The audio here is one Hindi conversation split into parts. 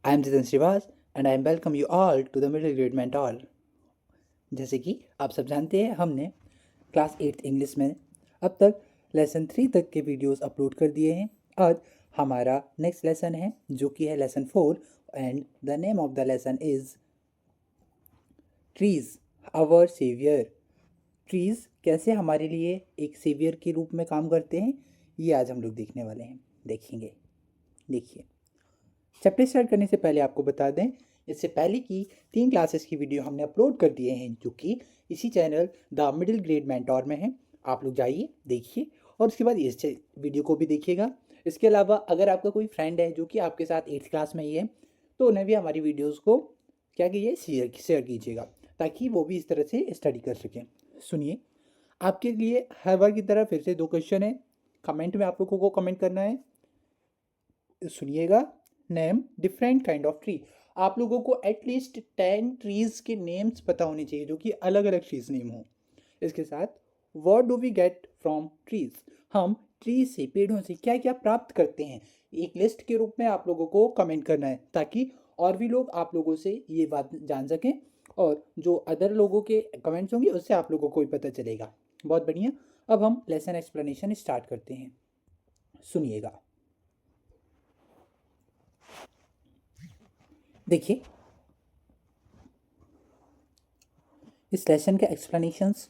I am Jitan Shrivas and I am welcome you all to the middle grade mentor. जैसे कि आप सब जानते हैं, हमने क्लास 8th इंग्लिश में अब तक लेसन 3 तक के वीडियोस अपलोड कर दिए हैं। आज हमारा नेक्स्ट लेसन है जो कि है lesson 4 and the name of the lesson is trees our saviour. Trees कैसे हमारे लिए एक सेवियर के रूप में काम करते हैं, ये आज हम लोग देखने वाले हैं, देखेंगे। देखिए, चैप्टर स्टार्ट करने से पहले आपको बता दें, इससे पहले की 3 क्लासेस की वीडियो हमने अपलोड कर दिए हैं जो कि इसी channel the middle grade mentor में है। आप लोग जाइए, देखिए और उसके बाद इस वीडियो को भी देखिएगा। इसके अलावा अगर आपका कोई फ्रेंड है जो कि आपके साथ 8th क्लास में ही है, तो उन्हें भी हमारी वीडियोज़ को क्या कीजिए, शेयर कीजिएगा ताकि वो भी इस तरह से स्टडी कर सकें। सुनिए, आपके लिए हर बार की तरह फिर से 2 क्वेश्चन है। कमेंट में आप लोगों को कमेंट करना है। सुनिएगा। Name different kind of tree. आप लोगों को एटलीस्ट 10 ट्रीज के नेम्स पता होने चाहिए जो कि अलग अलग ट्रीज नेम हो। इसके साथ what do we get from trees, हम ट्री से, पेड़ों से क्या क्या प्राप्त करते हैं, एक लिस्ट के रूप में आप लोगों को कमेंट करना है ताकि और भी लोग आप लोगों से ये बात जान सकें और जो अदर लोगों के कमेंट्स होंगे उससे आप लोगों को भी पता चलेगा। बहुत बढ़िया। अब हम लेसन एक्सप्लेनेशन स्टार्ट करते हैं। सुनिएगा। देखिए, इस लेसन के explanations.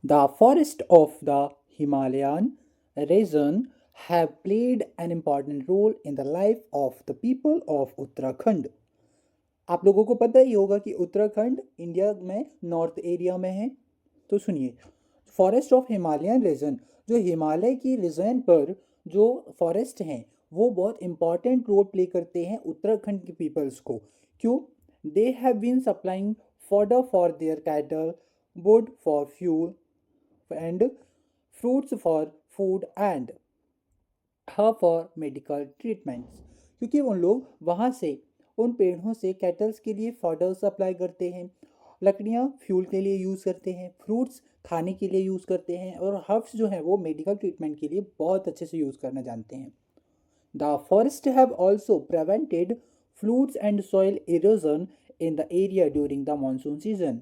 The forest of the Himalayan region have played an important role in the life of the people of Uttarakhand. आप लोगों को पता ही होगा कि उत्तराखंड इंडिया में नॉर्थ एरिया में है। तो सुनिए, फॉरेस्ट ऑफ हिमालयन रीजन, जो हिमालय की रीजन पर जो फॉरेस्ट हैं वो बहुत इंपॉर्टेंट रोल प्ले करते हैं उत्तराखंड के पीपल्स को। क्यों? They have been supplying fodder for their cattle, wood for fuel, and fruits for food and herb for medical treatments। क्योंकि उन लोग वहाँ से, उन पेड़ों से कैटल्स के लिए फॉडर सप्लाई करते हैं, लकड़ियाँ फ्यूल के लिए यूज़ करते हैं, फ्रूट्स खाने के लिए यूज़ करते हैं और हर्ब्स जो हैं वो मेडिकल ट्रीटमेंट के लिए बहुत अच्छे से यूज़ करना जानते हैं। The forests have also prevented floods and soil erosion in the area during the monsoon season।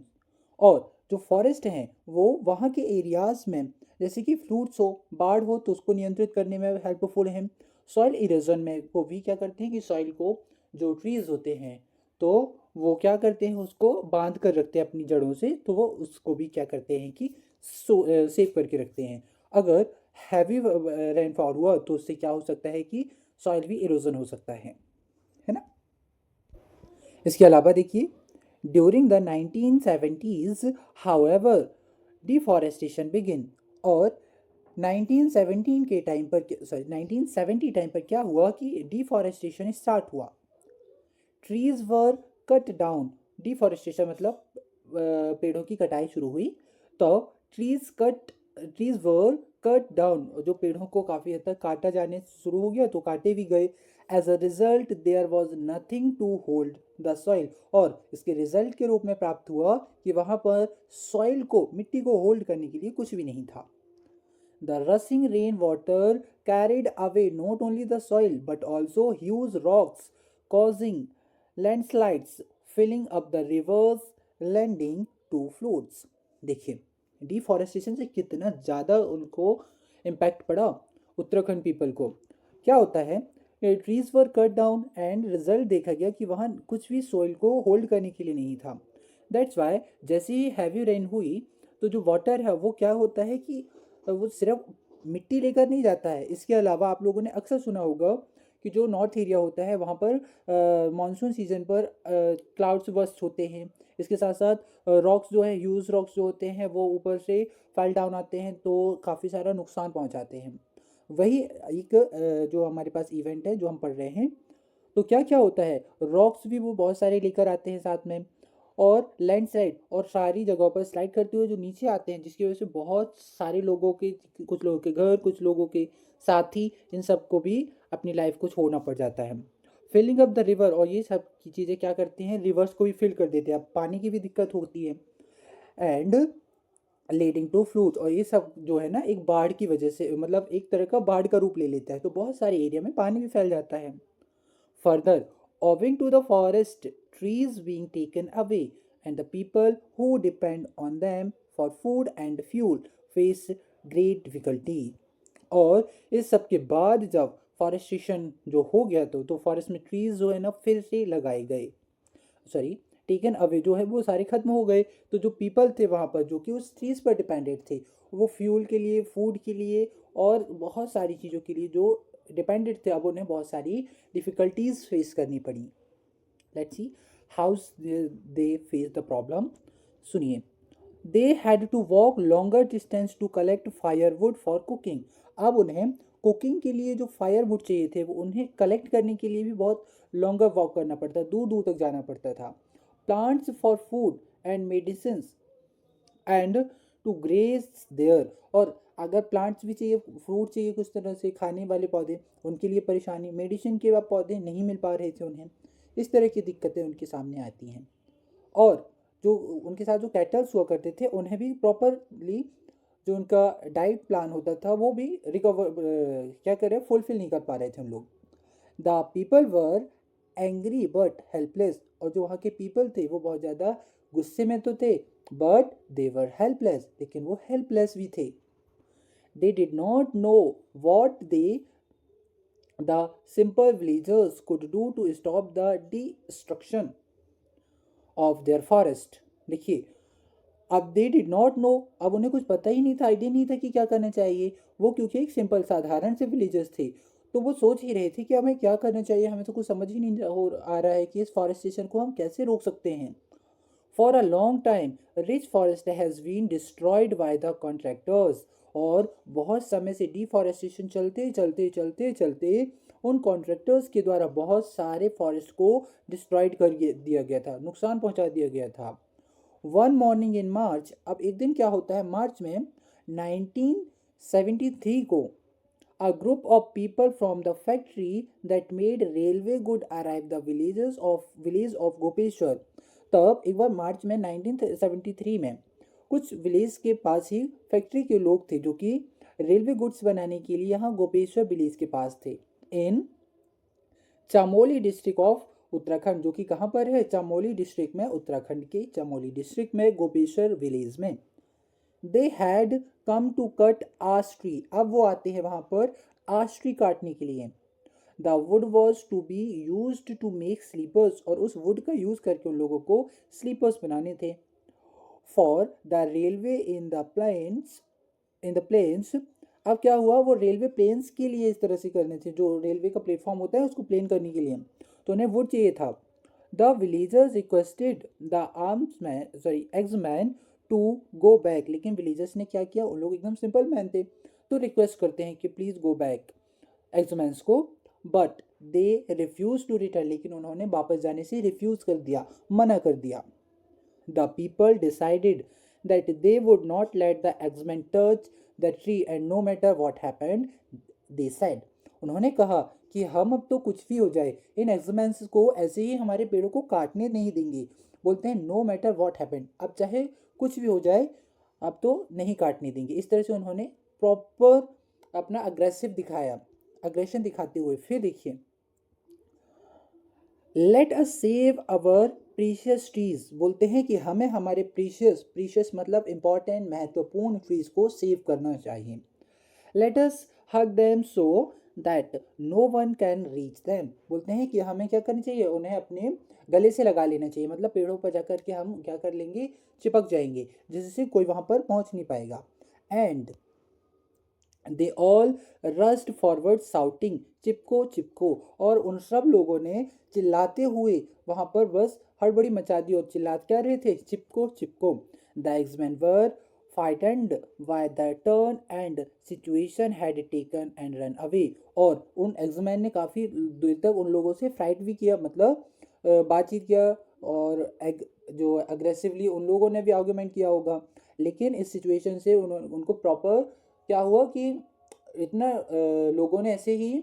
और जो फॉरेस्ट हैं वो वहाँ के एरियाज़ में, जैसे कि फ्लूड्स हो, बाढ़ हो, तो उसको नियंत्रित करने में हेल्पफुल हैं। सॉइल इरोजन में वो भी क्या करते हैं कि सॉइल को, जो ट्रीज़ होते हैं तो वो क्या करते हैं, उसको बांध कर रखते हैं अपनी जड़ों से, तो वो उसको भी क्या करते हैं कि सेव करके रखते हैं। अगर हैवी रेनफॉल हुआ तो उससे क्या हो सकता है कि सॉइल भी इरोजन हो सकता है ना। इसके अलावा देखिए, during the 1970s however deforestation begin. और 1917 के टाइम पर, सॉरी 1970 टाइम पर क्या हुआ कि डिफॉरेस्टेशन स्टार्ट हुआ। ट्रीज वर कट डाउन। डिफॉरेस्टेशन मतलब पेड़ों की कटाई शुरू हुई। तो ट्रीज वर कट डाउन, जो पेड़ों को काफ़ी हद तक काटा जाने शुरू हो गया तो काटे भी गए। As a result there was nothing to hold the soil. और इसके रिजल्ट के रूप में प्राप्त हुआ कि वहाँ पर सॉइल को, मिट्टी को होल्ड करने के लिए कुछ भी नहीं था। The rushing rain water carried away not only the soil but also huge rocks, causing landslides, filling up the rivers, lending to floods। देखिए, डिफॉरेस्टेशन से कितना ज़्यादा उनको इम्पैक्ट पड़ा उत्तराखंड पीपल को। क्या होता है, trees were cut down and result देखा गया कि वहाँ कुछ भी सोइल को होल्ड करने के लिए नहीं था। दैट्स वाई जैसे ही हैवी रेन हुई तो जो वाटर है वो क्या होता है कि वो सिर्फ मिट्टी लेकर नहीं जाता है। इसके अलावा आप लोगों ने अक्सर सुना होगा कि जो नॉर्थ एरिया होता है वहाँ पर मानसून सीजन पर क्लाउड्स बस्ट होते हैं। इसके साथ साथ रॉक्स जो है, ह्यूज रॉक्स जो होते हैं वो ऊपर से फॉल डाउन आते हैं तो काफ़ी सारा नुकसान पहुँचाते हैं। वही एक जो हमारे पास इवेंट है जो हम पढ़ रहे हैं, तो क्या क्या होता है, रॉक्स भी वो बहुत सारे लेकर आते हैं साथ में, और लैंडस्लाइड, और सारी जगहों पर स्लाइड करते हुए जो नीचे आते हैं जिसकी वजह से बहुत सारे लोगों के, कुछ लोगों के घर, कुछ लोगों के साथी, इन सबको भी अपनी लाइफ को छोड़ना पड़ जाता है। फिलिंग अप द रिवर, और ये सब की चीज़ें क्या करती हैं, रिवर्स को भी फिल कर देते हैं। अब पानी की भी दिक्कत होती है। एंड लीडिंग टू फ्लूड्स, और ये सब जो है ना एक बाढ़ की वजह से, मतलब एक तरह का बाढ़ का रूप ले लेता है, तो बहुत सारे एरिया में पानी भी फैल जाता है। Further Owing to the forest trees being taken away, and the people who depend on them for food and fuel face great difficulty. और इस सब के बाद जब फॉरेस्टेशन जो हो गया तो फॉरेस्ट में ट्रीज जो है ना फिर से लगाए गए, सॉरी टेकन अवे जो है वो सारे खत्म हो गए। तो जो पीपल थे वहाँ पर जो कि उस ट्रीज पर डिपेंडेंट थे, वो फ्यूल के लिए, फूड के लिए और बहुत सारी चीज़ों के लिए जो डिपेंडेंट थे, अब उन्हें बहुत सारी डिफ़िकल्टीज फेस करनी पड़ी। Let's see how they face the problem. सुनिए, they had to walk longer distance to collect firewood for cooking. अब उन्हें कुकिंग के लिए जो फायरवुड चाहिए थे वो उन्हें कलेक्ट करने के लिए भी बहुत लॉन्गर वॉक करना पड़ता, दूर दूर तक जाना पड़ता था। Plants for food and medicine and to graze there. और अगर प्लांट्स भी चाहिए, फ्रूट चाहिए कुछ तरह से खाने वाले पौधे, उनके लिए परेशानी, मेडिसिन के पौधे नहीं मिल पा रहे थे उन्हें, इस तरह की दिक्कतें उनके सामने आती हैं। और जो उनके साथ जो कैटल्स हुआ करते थे उन्हें भी प्रॉपरली जो उनका डाइट प्लान होता था वो भी रिकवर क्या करें फुलफिल नहीं कर पा रहे थे उन लोग। The people were angry but helpless. और जो वहाँ के पीपल थे वो बहुत ज़्यादा गुस्से में तो थे, बट दे वर हेल्पलेस, लेकिन वो हेल्पलेस भी थे। They did not know what they the simple villagers could do to stop the destruction of their forest. देखिए, अब दे डिड नॉट नो, अब उन्हें कुछ पता ही नहीं था, आइडिया नहीं था कि क्या करना चाहिए। वो क्योंकि एक सिंपल साधारण से विलेजर्स थे, तो वो सोच ही रहे थे कि हमें क्या करना चाहिए, हमें तो कुछ समझ ही नहीं हो आ रहा है कि इस फॉरेस्टेशन को हम कैसे रोक सकते हैं। For a long time rich forest has been destroyed by the contractors. और बहुत समय से डिफॉरेस्टेशन चलते चलते चलते चलते उन कॉन्ट्रैक्टर्स के द्वारा बहुत सारे फॉरेस्ट को डिस्ट्रॉयड कर दिया गया था, नुकसान पहुंचा दिया गया था। वन मॉर्निंग इन मार्च, अब एक दिन क्या होता है मार्च में 1973 को, a group of people from the factory that made railway good arrived the village of Gopeshwar. तब एक बार मार्च में 1973 में कुछ विलेज के पास ही फैक्ट्री के लोग थे जो कि रेलवे गुड्स बनाने के लिए यहाँ गोपेश्वर विलेज के पास थे, इन चामोली डिस्ट्रिक्ट ऑफ उत्तराखंड, जो कि कहाँ पर है, चामोली डिस्ट्रिक्ट में, उत्तराखंड के चामोली डिस्ट्रिक्ट में गोपेश्वर विलेज में। They had come to cut ash tree, अब वो आते हैं वहाँ पर आश ट्री काटने के लिए। The wood was to be use to make sleepers, और उस वुड का यूज़ करके उन लोगों को स्लीपर्स बनाने थे। For the railway in the plains, अब क्या हुआ, वो रेलवे प्लेन्स के लिए इस तरह से करने थे, जो रेलवे का प्लेटफॉर्म होता है उसको प्लेन करने के लिए, तो उन्हें वुड चाहिए था। The villagers requested the axeman to go back, लेकिन विलेजर्स ने क्या किया, उन लोग एकदम सिंपल मैन थे, तो रिक्वेस्ट करते हैं कि प्लीज़ गो बैक एक्समैन्स को, but they refuse to return, लेकिन उन्होंने वापस जाने से रिफ्यूज़ कर दिया, मना कर दिया। The people decided that they would not let the axemen touch the tree and no matter what happened, they said, उन्होंने कहा कि हम अब तो कुछ भी हो जाए इन एक्समेंस को ऐसे ही हमारे पेड़ों को काटने नहीं देंगे। बोलते हैं नो मैटर व्हाट हैपेंड, अब चाहे कुछ भी हो जाए अब तो नहीं काटने देंगे। इस तरह से उन्होंने प्रॉपर अपना अग्रेसिव दिखाया, अग्रेशन दिखाते हुए। फिर देखिए, let us save our precious trees, बोलते हैं कि हमें हमारे प्रीशियस मतलब इंपॉर्टेंट महत्वपूर्ण ट्रीज को सेव करना चाहिए। Let us hug them so that no one can reach them, बोलते हैं कि हमें क्या करना चाहिए, उन्हें अपने गले से लगा लेना चाहिए, मतलब पेड़ों पर जाकर के हम क्या कर लेंगे, चिपक जाएंगे, जिससे कोई वहाँ पर पहुँच नहीं पाएगा। And they all rushed forward shouting, Chipko Chipko, और उन सब लोगों ने चिल्लाते हुए वहाँ पर बस हड़बड़ी मचा दी और चिल्ला क्या रहे थे, Chipko Chipko. The axemen were frightened by the turn and situation had taken and run away, और उन एक्समैन ने काफ़ी देर तक उन लोगों से फाइट भी किया, मतलब बातचीत किया, और जो अग्रेसिवली उन लोगों ने भी आर्गूमेंट किया होगा, लेकिन इस सिचुएशन से उनको प्रॉपर क्या हुआ कि इतना लोगों ने ऐसे ही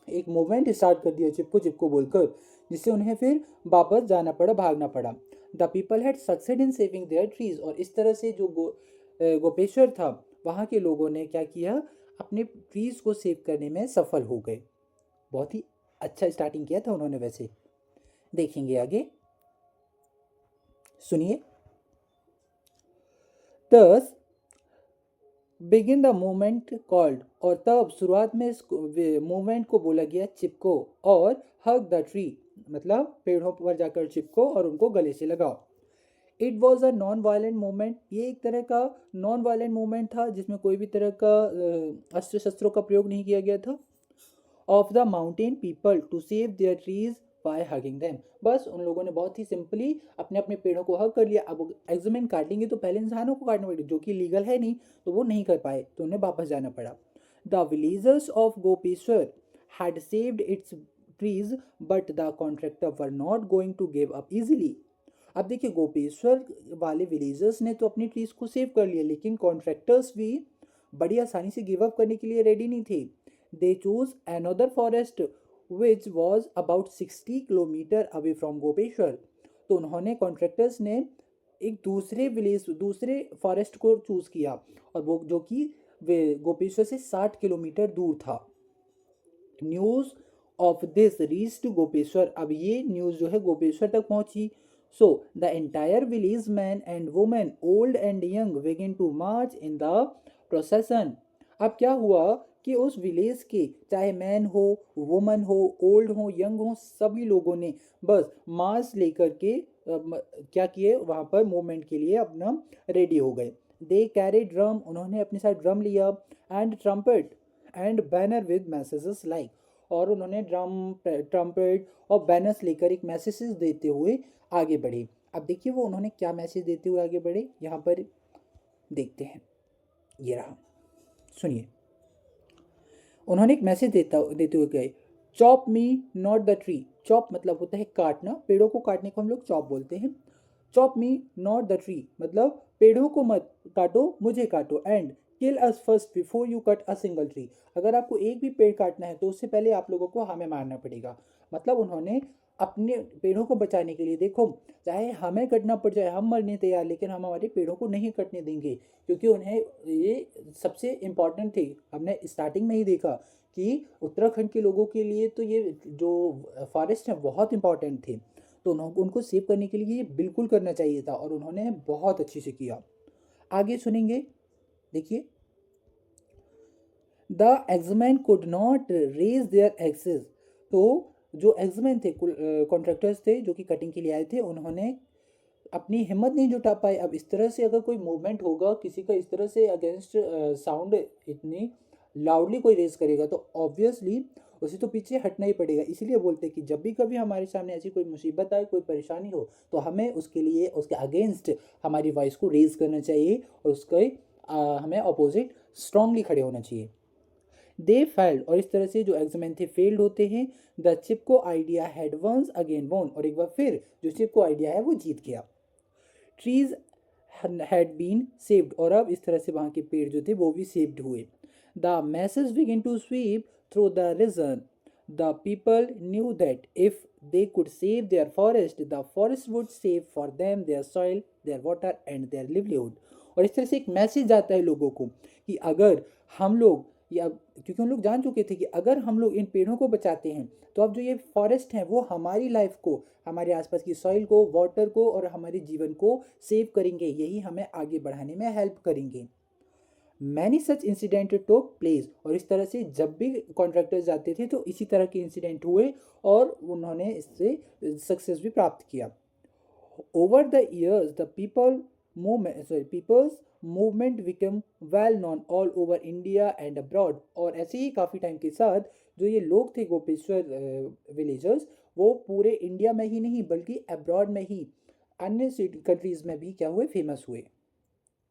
एक मूवमेंट स्टार्ट कर दिया चिपको चिपको बोलकर, जिससे उन्हें फिर वापस जाना पड़ा, भागना पड़ा। The people had succeed in saving their trees, और इस तरह से जो गोपेश्वर था वहाँ के लोगों ने क्या किया, अपने ट्रीज को सेव करने में सफल हो गए। बहुत ही अच्छा स्टार्टिंग किया था उन्होंने वैसे। देखेंगे आगे, सुनिए। Thus begin the movement called, और तब शुरुआत में इस मूवमेंट को बोला गया चिपको, और हग द ट्री मतलब पेड़ों पर जाकर चिपको और उनको गले से लगाओ। It was a non violent movement, ये एक तरह का नॉन वायलेंट मूवमेंट था जिसमें कोई भी तरह का अस्त्र शस्त्रों का प्रयोग नहीं किया गया था। Of the mountain people to save their trees by hugging them, बस उन लोगों ने बहुत ही सिंपली अपने अपने पेड़ों को हग कर लिया। अब एग्जामिन काटेंगे तो पहले इंसानों को काटना पड़ेगा, जो कि लीगल है नहीं, तो वो नहीं कर पाए, तो उन्हें वापस जाना पड़ा। The villagers of Gopeshwar had saved its trees but the contractor were not going to give up easily. अब देखिए, गोपेश्वर वाले विलेजर्स ने तो अपनी ट्रीज को सेव कर लिया, लेकिन कॉन्ट्रैक्टर्स भी बड़ी आसानी से गिव अप करने के लिए रेडी नहीं थे। They choose another forest which was about 60 kilometre away from Gopeshwar, तो उन्होंने कॉन्ट्रैक्टर्स ने एक दूसरे विलेज, दूसरे फॉरेस्ट को चूज किया, और वो जो कि गोपेश्वर से 60 किलोमीटर दूर था। News of this reach to Gopeshwar, अब ये न्यूज़ जो है गोपेश्वर तक पहुंची। So the entire village man and women old and young begin to march in the procession. अब क्या हुआ कि उस विलेज के चाहे मैन हो, वुमन हो, ओल्ड हो, यंग हो, सभी लोगों ने बस मार्च लेकर के क्या किए, वहाँ पर मूवमेंट के लिए अपना रेडी हो गए। दे कैरी ड्रम, उन्होंने अपने साथ ड्रम लिया, and trumpet and banner with messages like, और उन्होंने ड्रम, ट्रम्पेट और बैनर्स लेकर एक मैसेजेस देते हुए आगे बढ़े। अब देखिए वो उन्होंने क्या मैसेज देते हुए आगे बढ़े, यहाँ पर देखते हैं, ये रहा, सुनिए। उन्होंने एक मैसेज देते हुए गए, chop me not the tree, chop मतलब होता है काटना, पेड़ों को काटने को हम लोग चॉप बोलते हैं। Chop me not the tree मतलब पेड़ों को मत काटो, मुझे काटो, and kill us first before you cut a single tree, अगर आपको एक भी पेड़ काटना है तो उससे पहले आप लोगों को हमें मारना पड़ेगा। मतलब उन्होंने अपने पेड़ों को बचाने के लिए, देखो चाहे हमें कटना पड़ जाए, हम मरने तैयार, लेकिन हम हमारे पेड़ों को नहीं कटने देंगे, क्योंकि उन्हें ये सबसे इम्पॉर्टेंट थी। हमने स्टार्टिंग में ही देखा कि उत्तराखंड के लोगों के लिए तो ये जो फॉरेस्ट हैं बहुत इंपॉर्टेंट थे, तो उनको सेव करने के लिए ये बिल्कुल करना चाहिए था, और उन्होंने बहुत अच्छे से किया। आगे सुनेंगे, देखिए। The axeman could not raise their axes, तो जो एक्समैन थे, कॉन्ट्रैक्टर्स थे जो कि कटिंग के लिए आए थे, उन्होंने अपनी हिम्मत नहीं जुटा पाए। अब इस तरह से अगर कोई मूवमेंट होगा किसी का, इस तरह से अगेंस्ट साउंड इतनी लाउडली कोई रेज करेगा, तो ऑब्वियसली उसे तो पीछे हटना ही पड़ेगा। इसीलिए बोलते हैं कि जब भी कभी हमारे सामने ऐसी कोई मुसीबत आए, कोई परेशानी हो, तो हमें उसके लिए, उसके अगेंस्ट हमारी वॉइस को रेज करना चाहिए, और उसके हमें अपोजिट स्ट्रांगली खड़े होना चाहिए। दे फेल्ड, और इस तरह से जो एग्जामिन थे फेल्ड होते हैं। The Chipko idea had once again won, और एक बार फिर जो चिपको आइडिया है वो जीत गया। ट्रीज हैड बीन सेव्ड, और अब इस तरह से वहाँ के पेड़ जो थे वो भी सेव्ड हुए। The message begin to sweep through the region, the people knew that if they could save their forest, the forest would save for them their soil, their water and their livelihood। और इस तरह से एक मैसेज जाता है लोगों को कि अगर हम लोग, या क्योंकि उन लोग जान चुके थे कि अगर हम लोग इन पेड़ों को बचाते हैं, तो अब जो ये फॉरेस्ट हैं वो हमारी लाइफ को, हमारे आसपास की सॉइल को, वाटर को और हमारे जीवन को सेव करेंगे, यही हमें आगे बढ़ाने में हेल्प करेंगे। Many such incident took place, और इस तरह से जब भी कॉन्ट्रैक्टर्स जाते थे तो इसी तरह के इंसिडेंट हुए, और उन्होंने इससे सक्सेस भी प्राप्त किया। Over the years the people's movement become well known all over India and abroad, और ऐसे ही काफ़ी टाइम के साथ जो ये लोग थे गोपेश्वर विलेजर्स, वो पूरे इंडिया में ही नहीं बल्कि अब्रॉड में ही, अन्य कंट्रीज में भी क्या हुए, फेमस हुए।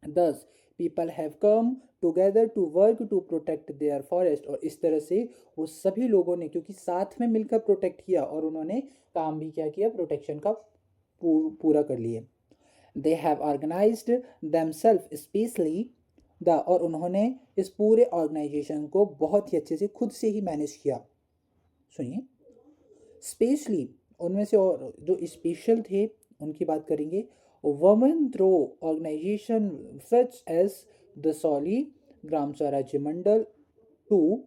These people have come together to work to protect their forest, और इस तरह से वो सभी लोगों ने, क्योंकि साथ में मिलकर प्रोटेक्ट किया, और उन्होंने काम भी क्या किया, प्रोटेक्शन का पूरा कर लिए। They have organised themselves specially the, और उन्होंने इस पूरे ऑर्गेनाइजेशन को बहुत ही अच्छे से खुद से ही मैनेज किया। सुनिए, स्पेशली उनमें से और जो स्पेशल थे उनकी बात करेंगे। Women through organisation such as the सॉली Gram Swarajya Mandal to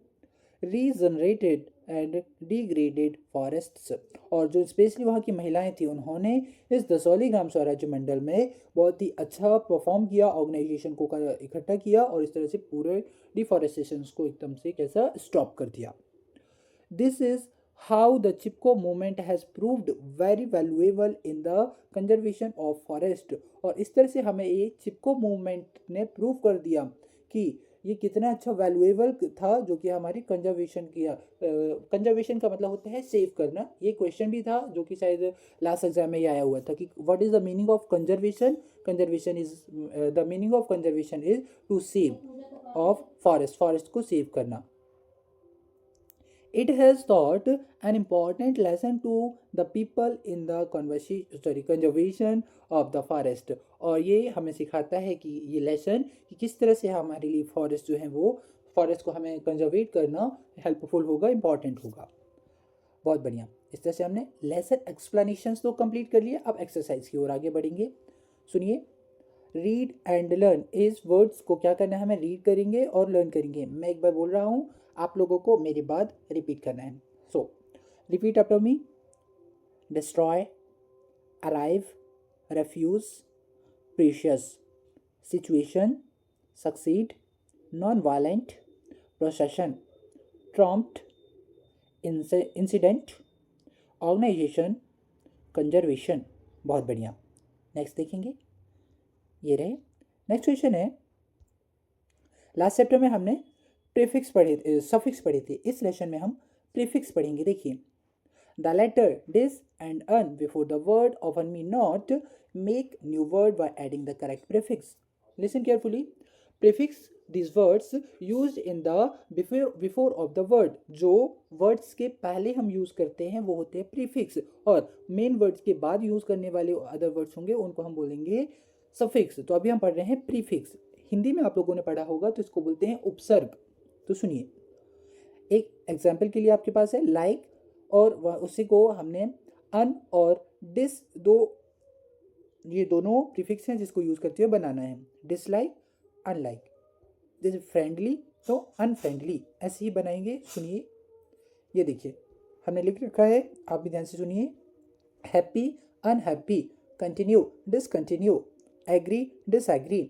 regenerated and degraded forests. और जो स्पेशली वहाँ की महिलाएं थी उन्होंने इस दसौली ग्राम स्वराज्य मंडल में बहुत ही अच्छा परफॉर्म किया, ऑर्गेनाइजेशन को इकट्ठा किया और इस तरह से पूरे डिफॉरेस्टेशन को एकदम से कैसा स्टॉप कर दिया। This is how the Chipko movement has proved very valuable in the conservation of forest। और इस तरह से हमें ये चिपको मूवमेंट ने प्रूव कर दिया कि ये कितना अच्छा वैल्यूएबल था, जो कि हमारी कंजर्वेशन किया। कंजर्वेशन का मतलब होता है सेव करना। ये क्वेश्चन भी था जो कि शायद लास्ट एग्जाम में ये आया हुआ था कि what is the meaning of conservation. Conservation is the meaning of conservation is to save of forest, forest को सेव करना। It has taught an important lesson to the people in the conservation of the forest। और ये हमें सिखाता है कि ये लेसन कि किस तरह से हमारे लिए फॉरेस्ट जो है वो फॉरेस्ट को हमें कंजर्वेट करना हेल्पफुल होगा, इंपॉर्टेंट होगा। बहुत बढ़िया। इस तरह से हमने लेसन एक्सप्लेनेशंस तो कंप्लीट कर लिए। अब एक्सरसाइज की ओर आगे बढ़ेंगे। सुनिए, रीड एंड लर्न इस वर्ड्स को क्या करना है, हमें रीड करेंगे और लर्न करेंगे। मैं एक बार बोल रहा हूँ, आप लोगों को मेरी बात रिपीट करना है। So repeat after me. Destroy, arrive, refuse, precious, situation, succeed, non violent, procession, trumped, incident, organisation, conservation. बहुत बढ़िया। नेक्स्ट देखेंगे, ये रहे। नेक्स्ट क्वेश्चन है, लास्ट चैप्टर में हमने प्रीफिक्स पढ़े, सफिक्स पढ़े थे। इस लेसन में हम प्रीफिक्स पढ़ेंगे। देखिए, the letter dis and un before the word often me not make new word by adding the correct prefix. Listen carefully. Prefix this words use in the before of the word. जो वर्ड्स के पहले हम यूज करते हैं वो होते हैं प्रीफिक्स, और मेन वर्ड्स के बाद यूज करने वाले अदर वर्ड्स होंगे उनको हम बोलेंगे सफिक्स। तो अभी हम पढ़ रहे हैं प्रीफिक्स। हिंदी में आप लोगों ने पढ़ा होगा तो इसको बोलते हैं उपसर्ग। तो सुनिए, एक एग्जाम्पल के लिए आपके पास है लाइक, और उसी को हमने अन और डिस, ये दोनों प्रीफिक्स हैं जिसको यूज करते हुए बनाना है। Dislike, unlike. जैसे फ्रेंडली तो अनफ्रेंडली, ऐसे ही बनाएंगे। सुनिए, ये देखिए हमने लिख रखा है, आप भी ध्यान से सुनिए। Happy, unhappy, continue, discontinue, agree, disagree,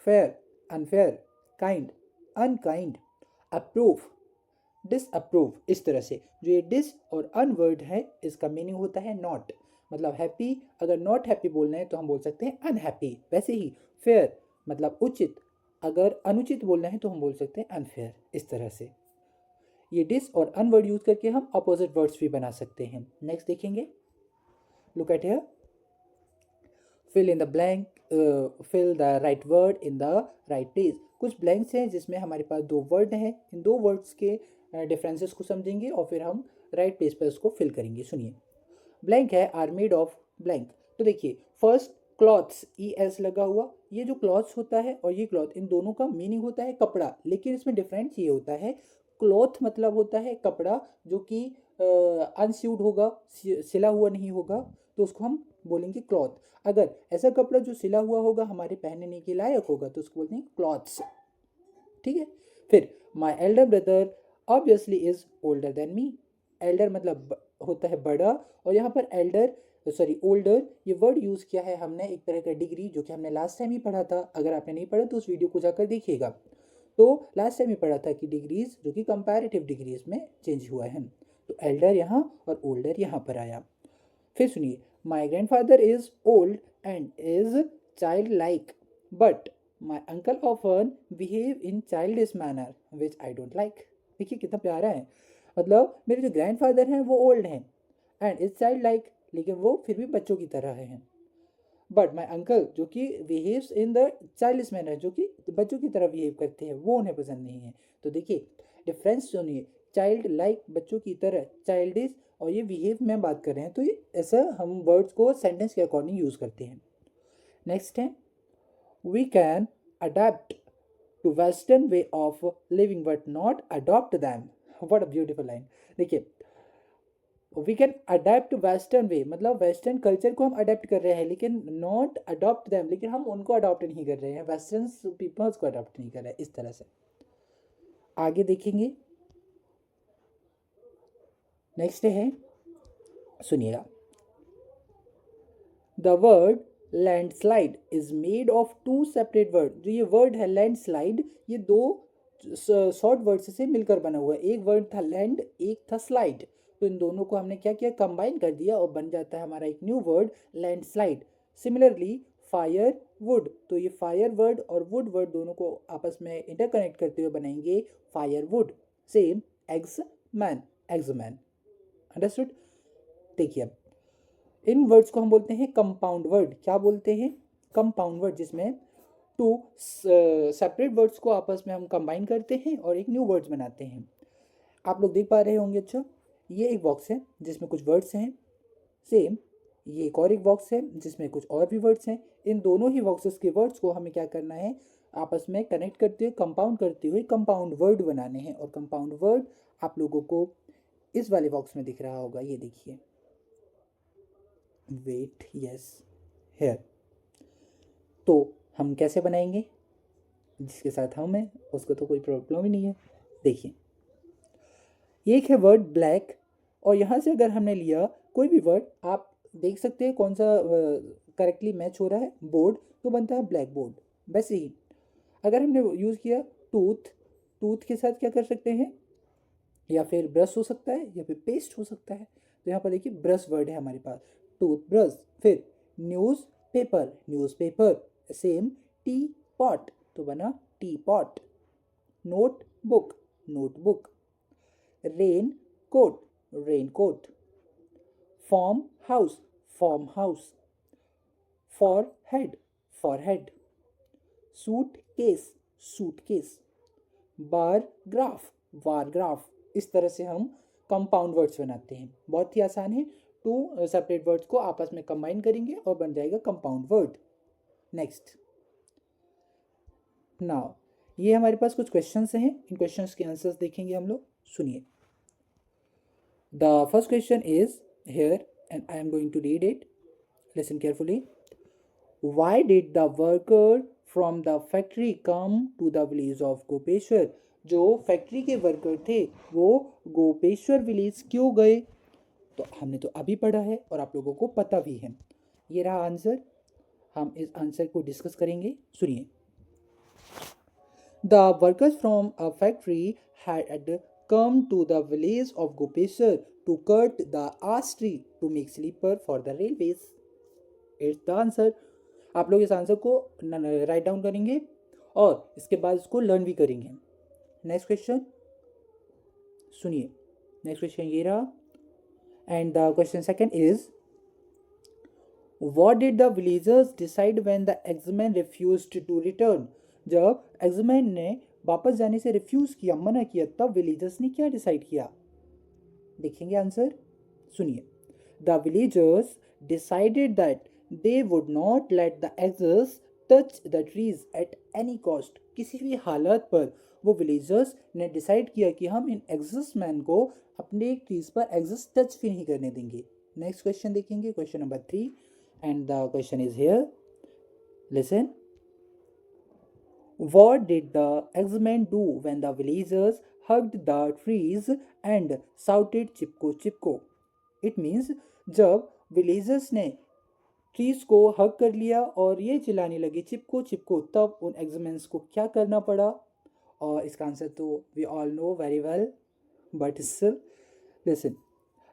fair, unfair, kind, unkind, approve, disapprove. इस तरह से जो ये डिस और अन वर्ड है इसका मीनिंग होता है नॉट। मतलब हैप्पी, अगर नॉट हैप्पी बोलना है तो हम बोल सकते हैं अनहैप्पी। वैसे ही फेयर मतलब उचित, अगर अनुचित बोलना है तो हम बोल सकते हैं अनफेयर। इस तरह से ये डिस और अन वर्ड यूज करके हम अपोजिट वर्ड्स भी बना सकते हैं। नेक्स्ट देखेंगे, look at here. Fill in the blank, fill the right word in the right place. कुछ ब्लैंक्स हैं जिसमें हमारे पास दो वर्ड हैं। इन दो वर्ड्स के डिफरेंसेस को समझेंगे और फिर हम राइट प्लेस पर उसको फिल करेंगे। सुनिए, ब्लैंक है आर मेड ऑफ ब्लैंक। तो देखिए, फर्स्ट क्लॉथ्स, ई एस लगा हुआ, ये जो क्लॉथ्स होता है और ये क्लॉथ, इन दोनों का मीनिंग होता है कपड़ा। लेकिन इसमें डिफरेंस ये होता है, क्लॉथ मतलब होता है कपड़ा जो कि अनस्यूड होगा, सिला हुआ नहीं होगा, तो उसको हम बोलेंगे क्लॉथ। अगर ऐसा कपड़ा जो सिला हुआ होगा, हमारे पहनने के लायक होगा, तो उसको बोलते हैं क्लॉथ्स। ठीक है। फिर my elder brother obviously is older than me. Elder मतलब होता है बड़ा, और यहाँ पर एल्डर सॉरी ओल्डर, ये वर्ड यूज़ किया है हमने एक तरह का डिग्री, जो कि हमने लास्ट टाइम ही पढ़ा था। अगर आपने नहीं पढ़ा तो उस वीडियो को जाकर देखिएगा। तो लास्ट टाइम ही पढ़ा था कि डिग्रीज जो कि कंपैरेटिव डिग्रीज में चेंज हुआ है। तो एल्डर यहाँ और ओल्डर यहाँ पर आया। फिर सुनिए, माई grandfather is old and is child like, but my uncle often behave in childish manner which I don't like. देखिए कितना प्यारा है। मतलब मेरे जो ग्रैंडफादर हैं वो ओल्ड हैं एंड इज चाइल्ड लाइक, लेकिन वो फिर भी बच्चों की तरह हैं। बट माई अंकल जो कि behaves in the childish manner, जो कि बच्चों की तरह बिहेव करते हैं, वो उन्हें पसंद नहीं है। तो देखिए डिफरेंस सुनिए, चाइल्ड लाइक बच्चों की तरह, चाइल्डिश, और ये बिहेव में बात कर रहे हैं। तो ये ऐसा हम वर्ड्स को सेंटेंस के अकॉर्डिंग यूज़ करते हैं। नेक्स्ट है, we can adapt to western way of living but not adopt them. What a beautiful line. देखिए, we can adapt western way मतलब वेस्टर्न कल्चर को हम अडेप्ट कर रहे हैं, लेकिन नॉट अडॉप्ट दैम, लेकिन हम उनको अडॉप्ट नहीं कर रहे हैं, वेस्टर्न पीपल्स को अडॉप्ट नहीं कर रहे हैं। इस तरह से आगे देखेंगे। नेक्स्ट है, सुनिएगा। The word landslide is made of two separate word. जो ये वर्ड है लैंडस्लाइड, ये दो शॉर्ट वर्ड्स से मिलकर बना हुआ है। एक वर्ड था लैंड, एक था स्लाइड, तो इन दोनों को हमने क्या किया, कंबाइन कर दिया और बन जाता है हमारा एक new word landslide. Similarly fire would, तो ये फायर वर्ड और वुड वर्ड दोनों को आपस में इंटरकनेक्ट करते हुए बनाएंगे fire would. Same eggs man, eggs man. Understood. देखिए अब इन वर्ड्स को हम बोलते हैं कंपाउंड वर्ड। क्या बोलते हैं, कंपाउंड वर्ड, जिसमें टू सेपरेट वर्ड्स को आपस में हम कंबाइन करते हैं और एक न्यू वर्ड्स बनाते हैं। आप लोग देख पा रहे होंगे। अच्छा, ये एक बॉक्स है जिसमें कुछ वर्ड्स हैं। सेम ये एक और एक बॉक्स है जिसमें कुछ और भी वर्ड्स हैं। इन दोनों ही बॉक्सेस के वर्ड्स को हमें क्या करना है, आपस में कनेक्ट करते हुए, कंपाउंड करते हुए कंपाउंड वर्ड बनाने हैं। और कंपाउंड वर्ड आप लोगों को इस वाले बॉक्स में दिख रहा होगा, ये देखिए, वेट, यस, हेयर। तो हम कैसे बनाएंगे, जिसके साथ हम हैं उसको तो कोई प्रॉब्लम ही नहीं है। देखिए, एक है वर्ड ब्लैक, और यहाँ से अगर हमने लिया कोई भी वर्ड, आप देख सकते हैं कौन सा करेक्टली मैच हो रहा है, बोर्ड, तो बनता है ब्लैक बोर्ड। वैसे ही अगर हमने यूज़ किया टूथ, टूथ के साथ क्या कर सकते हैं, या फिर ब्रश हो सकता है या फिर पेस्ट हो सकता है। तो यहाँ पर देखिए ब्रश वर्ड है हमारे पास, टूथ ब्रश। फिर news paper, newspaper. Same tea pot, तो बना teapot. Note book, notebook. Rain coat, raincoat. Farm house, farmhouse. Fore head, forehead. Suit case, suitcase. Bar graph, bar graph. इस तरह से हम कंपाउंड वर्ड्स बनाते हैं। बहुत ही आसान है। टू सेपरेट वर्ड्स को आपस में कंबाइन करेंगे और बन जाएगा कंपाउंड वर्ड। नेक्स्ट, नाउ ये हमारे पास कुछ क्वेश्चंस हैं, इन क्वेश्चंस के आंसर्स देखेंगे हम लोग। सुनिए। The first question is here and I am going to read it, listen carefully. Why did the worker from the factory come to the village of Gopeshwar? जो फैक्ट्री के वर्कर थे वो गोपेश्वर विलेज क्यों गए? तो हमने तो अभी पढ़ा है और आप लोगों को पता भी है। ये रहा आंसर, हम इस आंसर को डिस्कस करेंगे। सुनिए। The workers from a factory had come to the village of Gopeshwar to cut the ash tree to make sleeper for the railways. It's the answer. आप लोग इस आंसर को राइट डाउन करेंगे और इसके बाद इसको लर्न भी करेंगे। नेक्स्ट क्वेश्चन सुनिए। नेक्स्ट क्वेश्चन ये रहा, and the question second is, what did the villagers decide when the axemen refused to return? जब एग्जमैन ने वापस जाने से रिफ्यूज किया, मना किया, तब विलेजर्स ने क्या डिसाइड किया? देखेंगे आंसर। सुनिए। The villagers decided that they would not let the axes touch the trees at any cost. किसी भी हालत पर वो विलेजर्स ने डिसाइड किया कि हम इन एक्सेस मैन को अपने ट्रीज पर एक्सेस टच भी नहीं करने देंगे। नेक्स्ट क्वेश्चन देखेंगे, question number 3, and the question is here, listen. What did the axemen do when the villagers hugged the trees and shouted Chipko Chipko? It means जब विलेजर्स ने ट्रीज को हग कर लिया और ये चिल्लाने लगे चिपको चिपको, तब उन एग्जमेंट्स को क्या करना पड़ा? और इसका आंसर तो we all know very well, but still listen.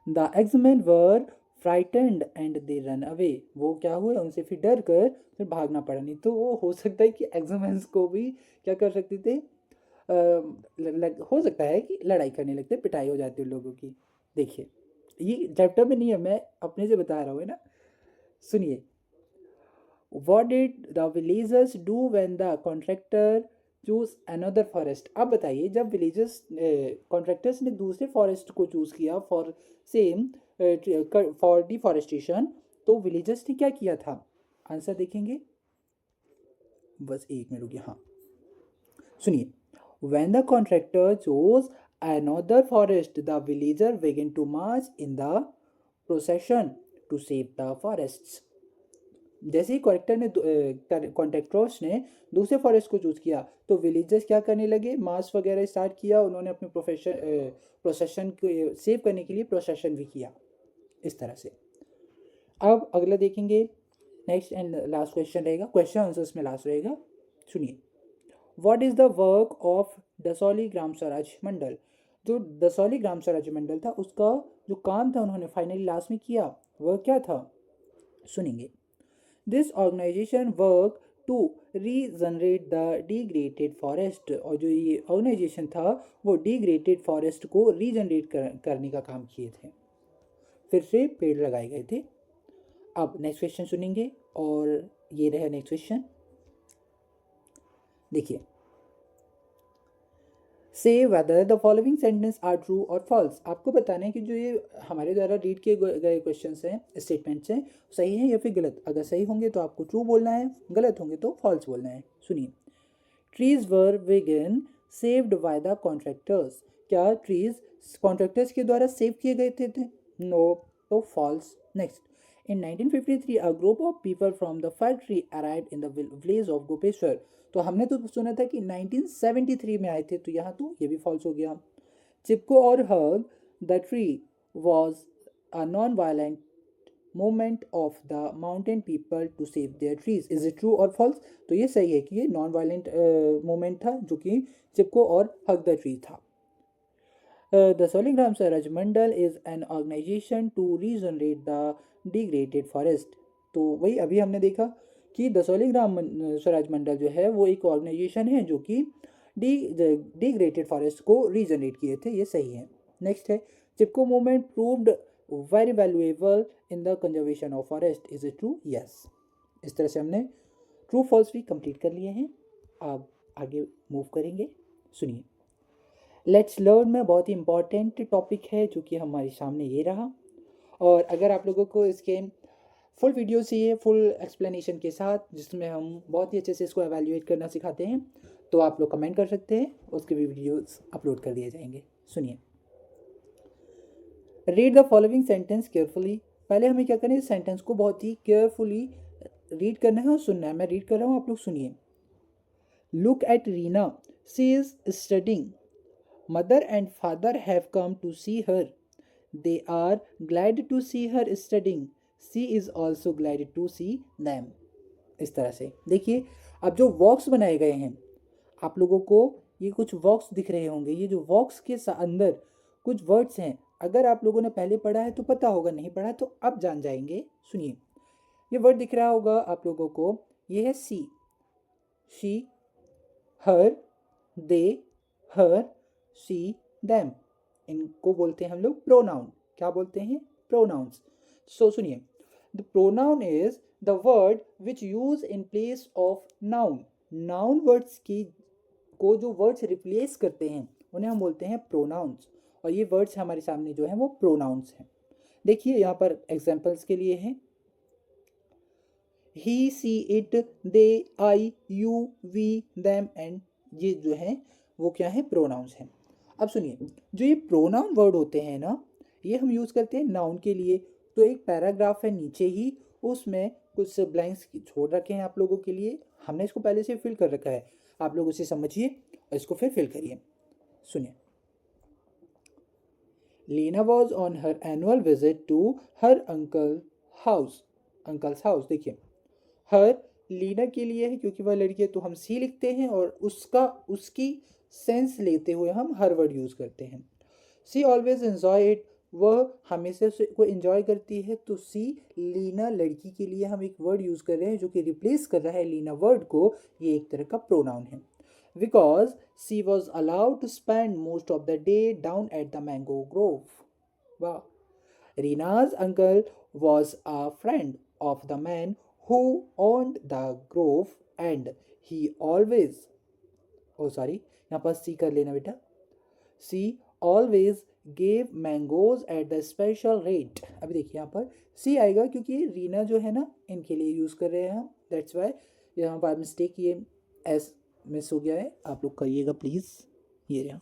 The axemen were frightened and they run away. वो क्या हुए, उनसे फिर डर कर फिर भागना पड़ा। नहीं तो वो हो सकता है कि एग्जमेंट्स को भी क्या कर सकते थे, हो सकता है कि लड़ाई करने लगते, पिटाई हो जाती है लोगों की। देखिए, ये चैप्टर में नहीं है, मैं अपने से बता रहा हूँ, है ना। सुनिए। What did the villagers do when the contractor choose another forest? अब बताइए, जब विलेजर्स कॉन्ट्रैक्टर्स ने दूसरे फॉरेस्ट को चूज किया फॉर सेम फॉर डिफॉरेस्टेशन, तो विलेजर्स ने क्या किया था? आंसर देखेंगे, बस एक मिनट रुकिए। हाँ, सुनिए। When the contractor chose another forest, the villager began to march in the procession to save the forests. जैसे ही कॉन्ट्रैक्टर्स ने दूसरे फॉरेस्ट को चूज़ किया तो विलेजर्स क्या करने लगे, मास वगैरह स्टार्ट किया, उन्होंने अपने प्रोसेशन को सेव करने के लिए प्रोसेशन भी किया इस तरह से। अब अगला देखेंगे, नेक्स्ट एंड लास्ट क्वेश्चन रहेगा, क्वेश्चन आंसर्स में लास्ट रहेगा। सुनिए, what is the work of Dasholi Gram Swaraj Mandal. जो दसौली ग्राम स्वराज मंडल था उसका जो काम था उन्होंने फाइनली लास्ट में किया, वह क्या था, सुनेंगे। This organisation work to regenerate the degraded forest. और जो ये ऑर्गेनाइजेशन था वो डिग्रेडेड फॉरेस्ट को रीजनरेट करने का काम किए थे, फिर से पेड़ लगाए गए थे। अब नेक्स्ट क्वेश्चन सुनेंगे, और ये रहा नेक्स्ट क्वेश्चन। देखिए, say whether the following sentence are true और फॉल्स। आपको बताना है कि जो ये हमारे द्वारा रीड किए गए क्वेश्चंस हैं, स्टेटमेंट्स हैं, सही है या फिर गलत। अगर सही होंगे तो आपको ट्रू बोलना है, गलत होंगे तो फॉल्स बोलना है। सुनिए, trees were again saved by the contractors. क्या ट्रीज कॉन्ट्रैक्टर्स के द्वारा सेव किए गए थे? नो, तो false. Next, in 1953 a group of people from the factory arrived in the village of Gopeshwar. तो हमने तो सुना था कि 1973 में आए थे, तो यहाँ तो ये भी फॉल्स हो गया। चिपको और hug the tree was a non violent movement of the mountain people to save their trees. Is it true और फॉल्स? तो ये सही है कि ये नॉन वायलेंट मूवमेंट था जो कि चिपको और हग द ट्री था। The Soligram Swaraj Mandal is an organization to regenerate the degraded forest। तो वही अभी हमने देखा कि दसौलीग्राम स्वराज मंडल जो है वो एक ऑर्गेनाइजेशन है जो कि डिग्रेडेड फॉरेस्ट को रीजनरेट किए थे, ये सही है। नेक्स्ट है, Chipko movement proved very valuable in the conservation of forest. Is it true? Yes. इस तरह से हमने ट्रू फॉल्स भी कंप्लीट कर लिए हैं। अब आगे मूव करेंगे। सुनिए, लेट्स लर्न में बहुत ही इंपॉर्टेंट टॉपिक है जो कि हमारे सामने ये रहा। और अगर आप लोगों को इसके फुल वीडियो चाहिए, फुल एक्सप्लेनेशन के साथ, जिसमें हम बहुत ही अच्छे से इसको एवेल्युएट करना सिखाते हैं, तो आप लोग कमेंट कर सकते हैं, उसके भी वीडियोस अपलोड कर दिए जाएंगे। सुनिए, read the following sentence carefully. पहले हमें क्या करना है, इस सेंटेंस को बहुत ही केयरफुली रीड करना है और सुनना है। मैं रीड कर रहा हूँ, आप लोग सुनिए। Look at Reena, she is studying. Mother and father have come to see her. They are glad to see her studying. She is also glad to see them. इस तरह से देखिए, अब जो वॉक्स बनाए गए हैं आप लोगों को, ये कुछ वॉक्स दिख रहे होंगे। ये जो वॉक्स के अंदर कुछ वर्ड्स हैं, अगर आप लोगों ने पहले पढ़ा है तो पता होगा, नहीं पढ़ा है तो अब जान जाएंगे। सुनिए, ये वर्ड दिख रहा होगा आप लोगों को, ये है सी, she, her, they, her, C, them. इनको बोलते हैं हम लोग प्रोनाउन। क्या बोलते हैं? प्रोनाउंस। सो सुनिए, the pronoun is the word which use in place of noun. Noun words की को जो वर्ड्स रिप्लेस करते हैं उन्हें हम बोलते हैं प्रोनाउंस। और ये वर्ड्स हमारे सामने जो है वो प्रोनाउंस हैं। देखिए यहाँ पर एग्जाम्पल्स के लिए हैं, he, she, it, they, I, you, we, them and, ये जो है वो क्या है? प्रोनाउंस हैं। अब सुनिए, जो ये प्रोनाउन वर्ड होते हैं ना, ये हम यूज़ करते हैं नाउन के लिए। तो एक पैराग्राफ है नीचे ही, उसमें कुछ ब्लैंक्स छोड़ रखे हैं आप लोगों के लिए। हमने इसको पहले से फिल कर रखा है, आप लोग उसे समझिए और इसको फिर फिल करिए। सुनिए, Leena was on her annual visit to her uncle's house. देखिए, हर लीना के लिए है क्योंकि वह लड़की है, तो हम सी लिखते हैं और उसकी सेंस लेते हुए हम हर वर्ड यूज़ करते हैं। सी ऑलवेज एन्जॉय इट, वह हमेशा से को एंजॉय करती है, तो सी लीना लड़की के लिए हम एक वर्ड यूज़ कर रहे हैं जो कि रिप्लेस कर रहा है लीना वर्ड को। ये एक तरह का प्रोनाउन है। Because she was allowed to spend most of the day down at the mango grove. वाह। Rina's uncle was a friend of the man who owned the grove and he always, oh sorry, यहाँ पर सी कर लेना बेटा, सी always gave mangoes at the special rate। अभी देखिए यहाँ पर सी आएगा क्योंकि रीना जो है ना इनके लिए यूज़ कर रहे हैं हम, दैट्स वाई यहाँ पर मिस्टेक ये एस मिस हो गया है, आप लोग करिएगा प्लीज़। ये रहा,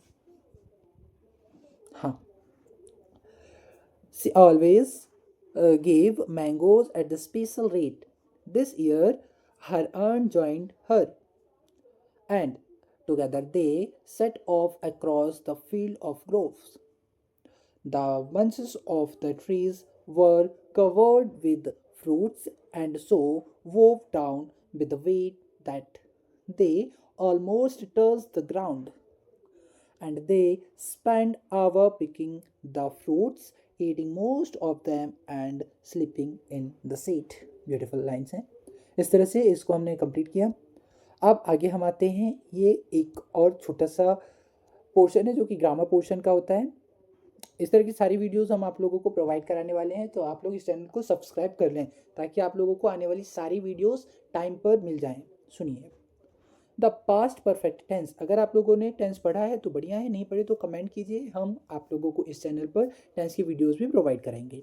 हाँ, she always gave mangoes at the special rate। This year, her aunt joined her, and together they set off across the field of groves. The bunches of the trees were covered with fruits and so wove down with the weight that they almost touched the ground. And they spent hour picking the fruits, eating most of them and sleeping in the seat. Beautiful lines हैं। इस तरह से इसको हमने कंप्लीट किया। अब आगे हम आते हैं, ये एक और छोटा सा पोर्शन है जो कि ग्रामर पोर्शन का होता है। इस तरह की सारी वीडियोस हम आप लोगों को प्रोवाइड कराने वाले हैं, तो आप लोग इस चैनल को सब्सक्राइब कर लें ताकि आप लोगों को आने वाली सारी वीडियोस टाइम पर मिल जाएं। सुनिए, द पास्ट परफेक्ट टेंस। अगर आप लोगों ने टेंस पढ़ा है तो बढ़िया है, नहीं पढ़े तो कमेंट कीजिए, हम आप लोगों को इस चैनल पर टेंस की वीडियोस भी प्रोवाइड करेंगे।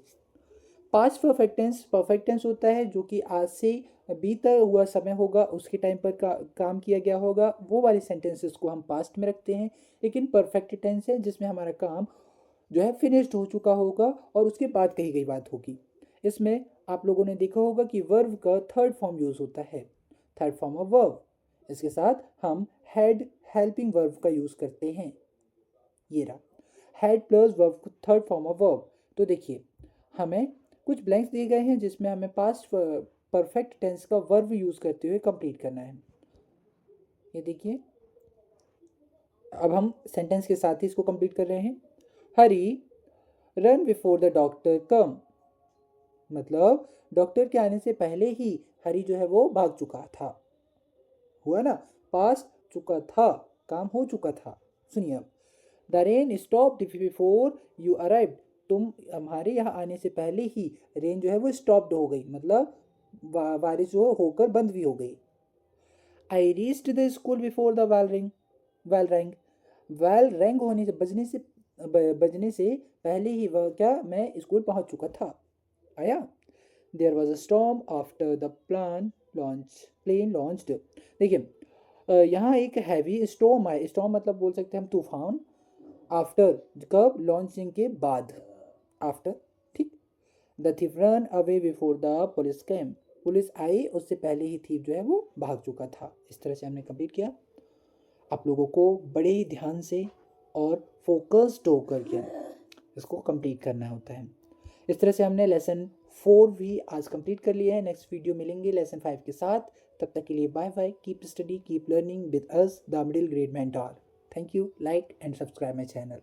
पास्ट परफेक्ट टेंस होता है जो कि आज से बीता हुआ समय होगा, उसके टाइम पर काम किया गया होगा, वो वाले सेंटेंसेस को हम पास्ट में रखते हैं। लेकिन परफेक्ट टेंस है जिसमें हमारा काम जो है फिनिश्ड हो चुका होगा और उसके बाद कही गई बात होगी। इसमें आप लोगों ने देखा होगा कि वर्ब का थर्ड फॉर्म यूज होता है, थर्ड फॉर्म ऑफ वर्ब। इसके साथ हम हैड हेल्पिंग वर्ब का यूज करते हैं। ये रहा had plus verb, third form of verb. तो देखिए, हमें कुछ ब्लैंक्स दिए गए हैं जिसमें हमें पास्ट परफेक्ट टेंस का वर्ब यूज करते हुए कंप्लीट करना है। ये देखिए, अब हम सेंटेंस के साथ ही इसको कंप्लीट कर रहे हैं। हरी रन बिफोर द डॉक्टर कम, मतलब डॉक्टर के आने से पहले ही हरी जो है वो भाग चुका था। हुआ ना, पास चुका था, काम हो चुका था। सुनिए अब, the rain stop before you arrive, तुम हमारे यहाँ आने से पहले ही रेन जो है वो स्टॉप्ड हो गई, मतलब बारिश जो होकर बंद भी हो गई। I reached the school before the well wrong, well wrong होने से बजने से पहले ही वह क्या, मैं स्कूल पहुंच चुका था, आया। There was a storm after the plane launched. देखिए, यहाँ एक हैवी स्टॉर्म है। स्टॉर्म मतलब बोल सकते हैं हम तूफान। आफ्टर, कब, लॉन्चिंग के बाद, आफ्टर, ठीक। The thief run away before the police came, police आई उससे पहले ही थीफ जो है वो भाग चुका था। इस तरह से हमने कंप्लीट किया। आप लोगों को बड़े ही ध्यान से और फोकस्ड होकर के इसको कंप्लीट करना होता है। इस तरह से हमने लेसन 4 भी आज कंप्लीट कर लिया है। नेक्स्ट वीडियो मिलेंगे लेसन 5 के साथ। तब तक के लिए bye bye. Keep study, keep learning with us the middle grade mentor. Thank you. Like and subscribe my channel.